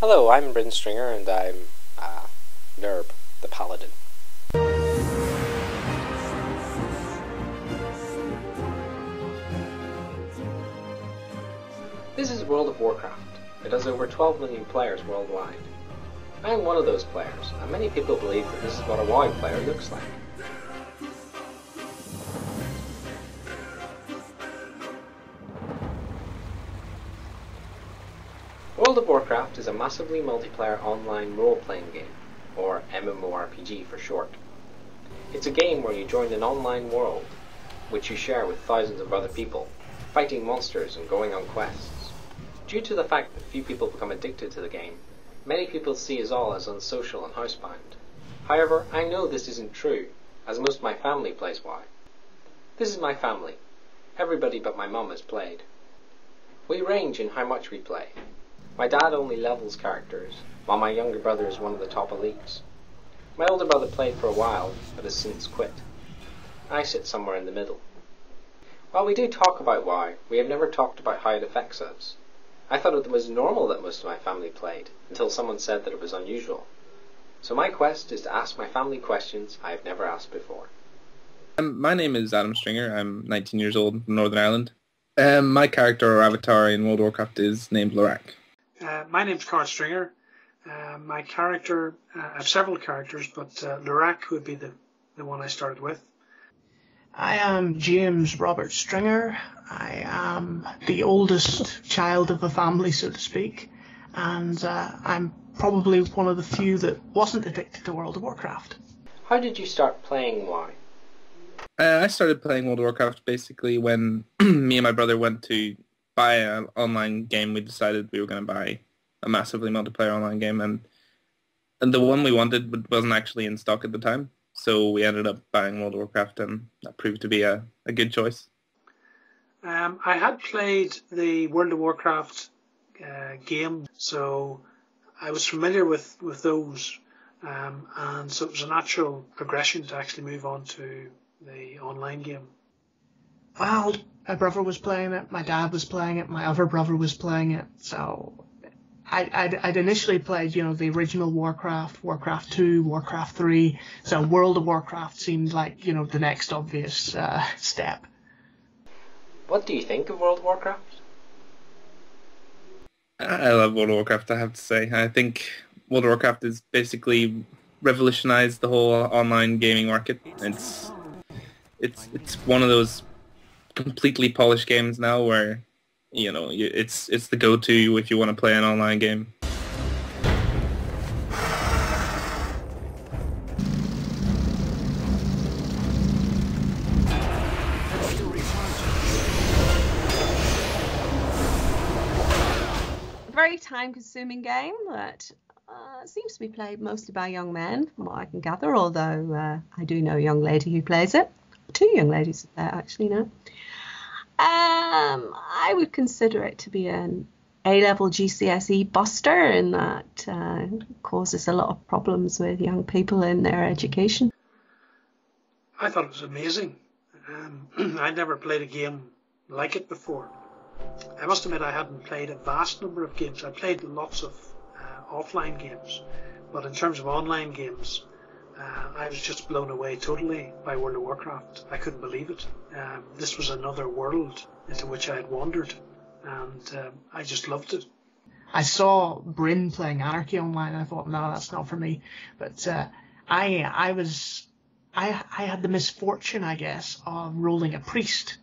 Hello, I'm Bryn Stringer, and I'm, Nerb, the Paladin. This is World of WarCraft. It has over 12 million players worldwide. I am one of those players, and many people believe that this is what a WoW player looks like. World of WarCraft is a massively multiplayer online role-playing game, or MMORPG for short. It's a game where you join an online world, which you share with thousands of other people, fighting monsters and going on quests. Due to the fact that few people become addicted to the game, many people see us all as unsocial and housebound. However, I know this isn't true, as most of my family plays WoW. This is my family. Everybody but my mum has played. We range in how much we play. My dad only levels characters, while my younger brother is one of the top elites. My older brother played for a while, but has since quit. I sit somewhere in the middle. While we do talk about WoW, we have never talked about how it affects us. I thought it was normal that most of my family played, until someone said that it was unusual. So my quest is to ask my family questions I have never asked before. My name is Adam Stringer. I'm 19 years old from Northern Ireland. My character or avatar in World of Warcraft is named Lorak. My name's Carl Stringer. My character, I have several characters, but Lorak would be the one I started with. I am James Robert Stringer. I am the oldest child of the family, so to speak, and I'm probably one of the few that wasn't addicted to World of Warcraft. How did you start playing WoW? I started playing World of Warcraft basically when me and my brother went to buy an online game. We decided we were going to buy a massively multiplayer online game, and the one we wanted wasn't actually in stock at the time. So we ended up buying World of Warcraft, and that proved to be a good choice. I had played the World of Warcraft game, so I was familiar with those, and so it was a natural progression to actually move on to the online game. Well, my brother was playing it, my dad was playing it, my other brother was playing it, so I'd initially played, the original Warcraft, Warcraft 2, Warcraft 3, so World of Warcraft seemed like, the next obvious step. What do you think of World of Warcraft? I love World of Warcraft, I have to say. I think World of Warcraft has basically revolutionized the whole online gaming market. It's one of those completely polished games now where it's the go-to if you want to play an online game. A very time-consuming game that seems to be played mostly by young men, from what I can gather, although I do know a young lady who plays it. Two young ladies actually now. I would consider it to be an A-level GCSE buster, in that causes a lot of problems with young people in their education. I thought it was amazing. I'd never played a game like it before. I must admit I hadn't played a vast number of games. I played lots of offline games, but in terms of online games, I was just blown away totally by World of Warcraft. I couldn't believe it. This was another world into which I had wandered, and I just loved it. I saw Bryn playing Anarchy online, and I thought, no, that's not for me. But I had the misfortune, I guess, of rolling a priest.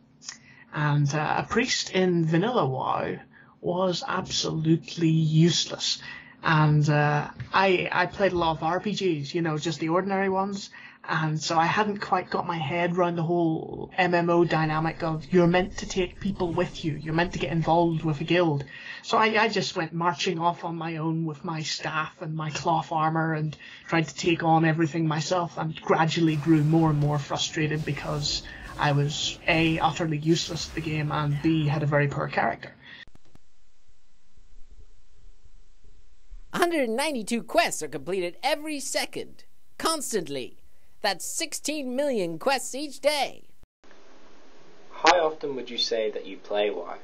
And a priest in vanilla WoW was absolutely useless. And I played a lot of RPGs, just the ordinary ones. And so I hadn't quite got my head around the whole MMO dynamic of you're meant to take people with you. You're meant to get involved with a guild. So I just went marching off on my own with my staff and my cloth armor and tried to take on everything myself, and gradually grew more and more frustrated because I was A, utterly useless at the game, and B, had a very poor character. 192 quests are completed every second, constantly. That's 16 million quests each day. How often would you say that you play WoW?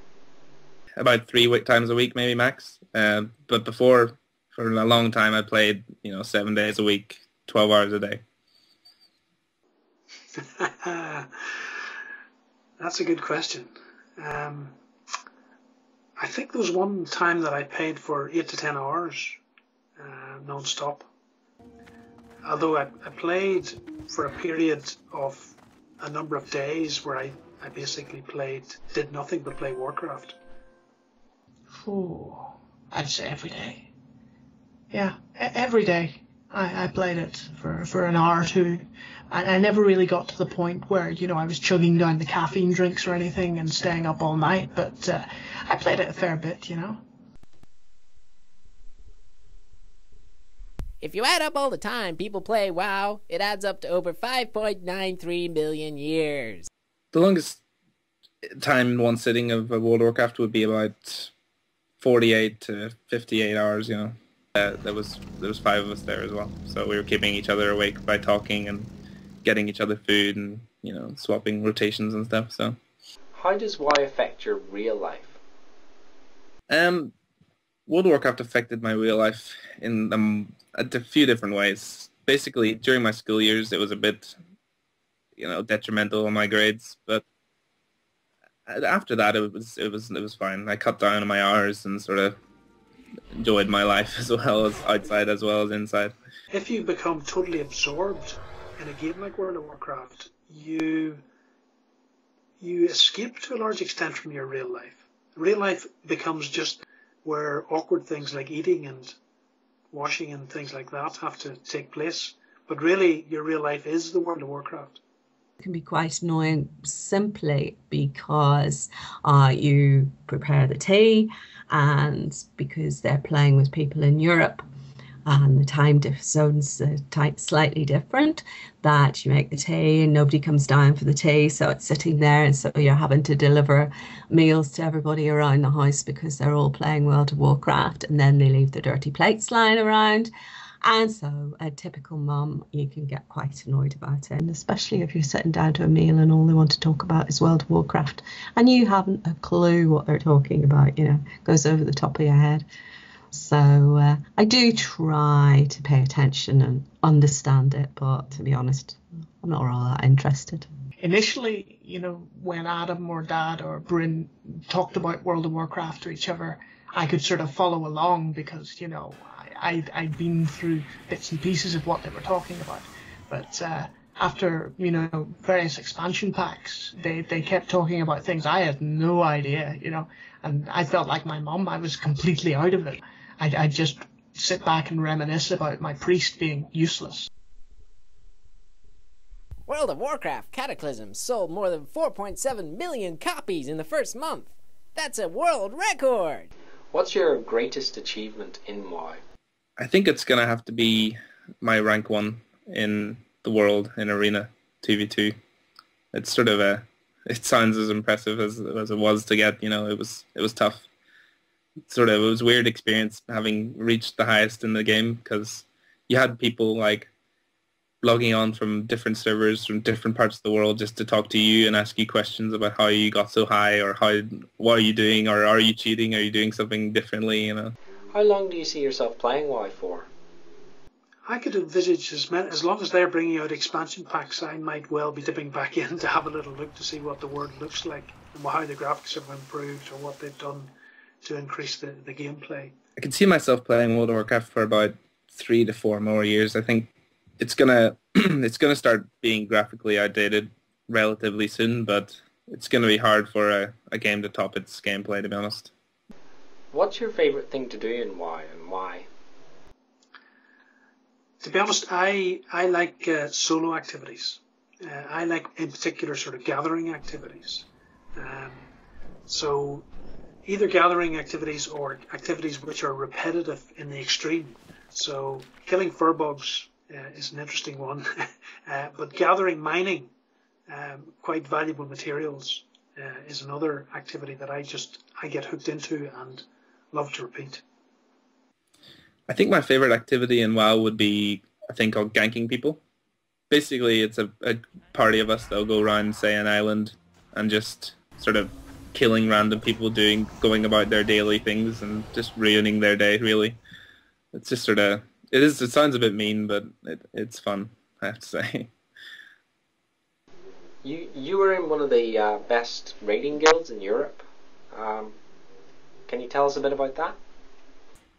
About 3 times a week, maybe max. But before For a long time, I played, 7 days a week, 12 hours a day. That's a good question. I think there was one time that I played for 8 to 10 hours non-stop. Although I played for a period of a number of days where I basically did nothing but play Warcraft. Oh, I'd say every day. Yeah, every day. I played it for an hour or two. I never really got to the point where, I was chugging down the caffeine drinks or anything and staying up all night, but I played it a fair bit, If you add up all the time people play WoW, it adds up to over 5.93 million years. The longest time in one sitting of World of Warcraft would be about 48 to 58 hours, There was 5 of us there as well, so we were keeping each other awake by talking and getting each other food and swapping rotations and stuff. So, how does WoW affect your real life? World of Warcraft affected my real life in a few different ways. Basically, during my school years, it was a bit, detrimental on my grades, but after that, it was fine. I cut down on my hours and sort of enjoyed my life as well as outside as well as inside. If you become totally absorbed in a game like World of Warcraft, you escape to a large extent from your real life. Real life becomes just where awkward things like eating and washing and things like that have to take place. But really, your real life is the World of Warcraft. It can be quite annoying simply because you prepare the tea, and because they're playing with people in Europe and the time zones are slightly different, that you make the tea and nobody comes down for the tea, so it's sitting there, and so you're having to deliver meals to everybody around the house because they're all playing World of Warcraft, and then they leave the dirty plates lying around. And so a typical mum, you can get quite annoyed about it, and especially if you're sitting down to a meal and all they want to talk about is World of Warcraft and you haven't a clue what they're talking about, goes over the top of your head. So I do try to pay attention and understand it, but to be honest, I'm not all that interested. Initially, when Adam or Dad or Bryn talked about World of Warcraft to each other, I could sort of follow along because, I'd been through bits and pieces of what they were talking about. But after, various expansion packs, they kept talking about things I had no idea, and I felt like my mum. I was completely out of it. I'd just sit back and reminisce about my priest being useless. World of Warcraft Cataclysm sold more than 4.7 million copies in the first month. That's a world record! What's your greatest achievement in WoW? I think it's going to have to be my rank 1 in the world in Arena 2v2. It's sort of it sounds as impressive as it was to get, it was tough. It was a weird experience having reached the highest in the game, because you had people like logging on from different servers from different parts of the world just to talk to you and ask you questions about how you got so high, or what are you doing, or are you cheating, are you doing something differently, How long do you see yourself playing WoW for? I could envisage as long as they're bringing out expansion packs, I might well be dipping back in to have a little look to see what the world looks like and how the graphics have improved or what they've done to increase the gameplay. I can see myself playing World of Warcraft for about 3 to 4 more years. I think it's gonna start being graphically outdated relatively soon, but it's gonna be hard for a game to top its gameplay, to be honest. What's your favourite thing to do in WoW and why? To be honest, I like solo activities. I like, in particular, sort of gathering activities. So either gathering activities or activities which are repetitive in the extreme. So killing furbugs is an interesting one, but mining quite valuable materials is another activity that I get hooked into and love to repeat. I think my favorite activity in WoW would be a thing called ganking people. Basically, it's a party of us that'll go around, say, an island and just sort of killing random people going about their daily things and just ruining their day, really. It's just sort of it sounds a bit mean, but it's fun, I have to say. You were in one of the best raiding guilds in Europe. Can you tell us a bit about that?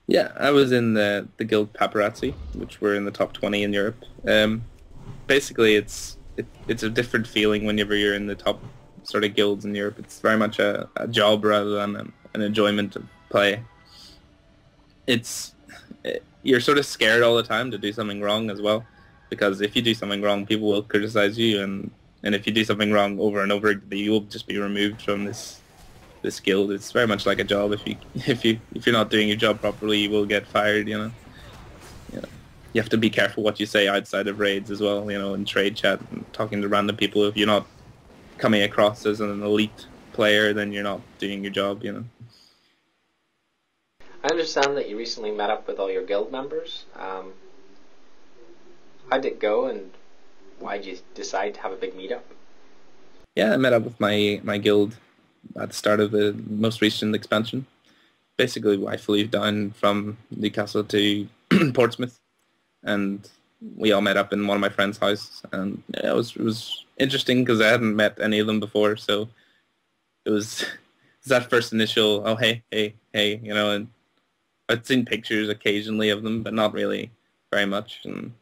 Yeah, I was in the guild Paparazzi, which were in the top 20 in Europe. Basically, it's a different feeling whenever you're in the top sort of guilds in Europe. It's very much a job rather than an enjoyment of play. You're sort of scared all the time to do something wrong as well, because if you do something wrong, people will criticize you, and if you do something wrong over and over, you will just be removed from this guild. It's very much like a job. If you're not doing your job properly, you will get fired. You have to be careful what you say outside of raids as well. In trade chat and talking to random people. If you're not coming across as an elite player, then you're not doing your job. I understand that you recently met up with all your guild members. How did it go, and why did you decide to have a big meetup? Yeah, I met up with my guild at the start of the most recent expansion. Basically, I flew down from Newcastle to Portsmouth, and we all met up in one of my friend's houses. And it was interesting because I hadn't met any of them before, so it was that first initial, oh, hey, and I'd seen pictures occasionally of them, but not really very much. And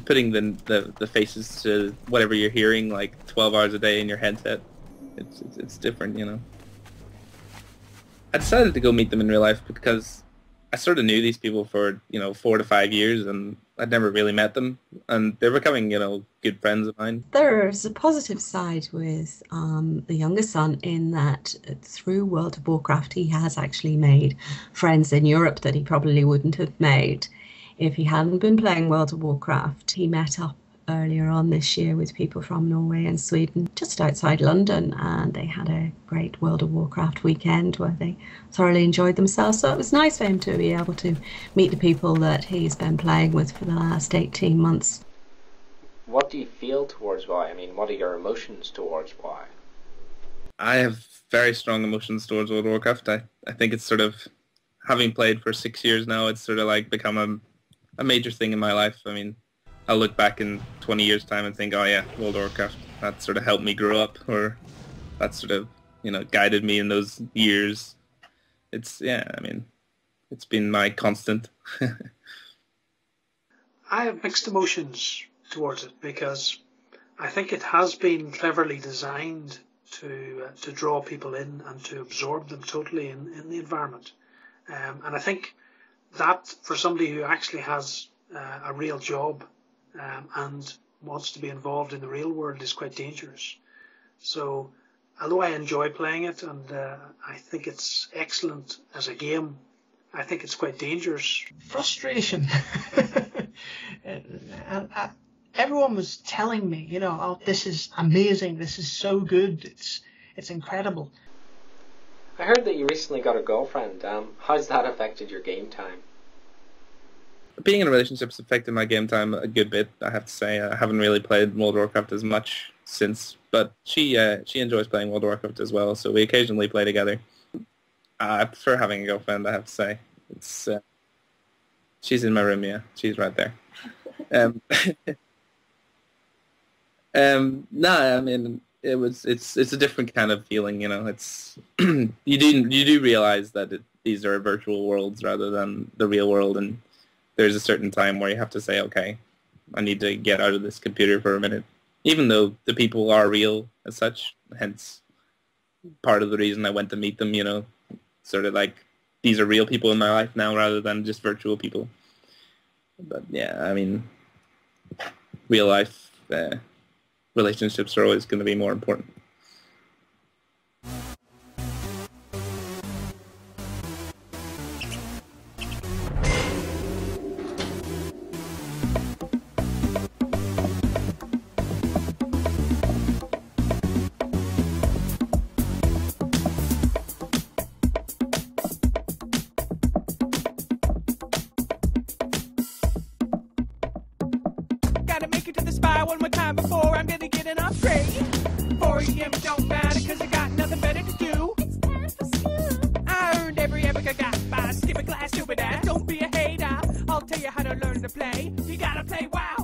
putting the faces to whatever you're hearing like 12 hours a day in your headset, it's different, I decided to go meet them in real life because I sort of knew these people for 4 to 5 years, and I'd never really met them, and they're becoming good friends of mine. There's a positive side with the younger son in that through World of WarCraft he has actually made friends in Europe that he probably wouldn't have made if he hadn't been playing World of WarCraft. He met up earlier on this year with people from Norway and Sweden just outside London, and they had a great World of WarCraft weekend where they thoroughly enjoyed themselves. So it was nice for him to be able to meet the people that he's been playing with for the last 18 months. What do you feel towards WoW? I mean, what are your emotions towards WoW? I have very strong emotions towards World of Warcraft. I think it's sort of, having played for 6 years now, it's sort of like become a major thing in my life. I mean, I'll look back in 20 years' time and think, oh yeah, World of Warcraft, that sort of helped me grow up, or that sort of, guided me in those years. It's been my constant. I have mixed emotions towards it because I think it has been cleverly designed to draw people in and to absorb them totally in the environment. And I think that for somebody who actually has a real job and wants to be involved in the real world is quite dangerous. So although I enjoy playing it and I think it's excellent as a game, I think it's quite dangerous. Frustration. Everyone was telling me, oh, this is amazing, this is so good, it's incredible. I heard that you recently got a girlfriend. How's that affected your game time? Being in a relationship's affected my game time a good bit, I have to say. I haven't really played World of Warcraft as much since, but she enjoys playing World of Warcraft as well, so we occasionally play together. I prefer having a girlfriend, I have to say. It's she's in my room, yeah. She's right there. No, I mean, it's a different kind of feeling, It's you do realize that these are virtual worlds rather than the real world, and there's a certain time where you have to say, okay, I need to get out of this computer for a minute, even though the people are real as such. Hence, part of the reason I went to meet them, sort of like these are real people in my life now rather than just virtual people. But yeah, I mean, real life relationships are always going to be more important. Gotta make it to the spire one more time before I'm gonna get an upgrade. 4 a.m. don't matter cause I got nothing better to do. It's time for school. I earned every epic I got by skipping class, stupid ass. Don't be a hater, to play. You gotta play WoW.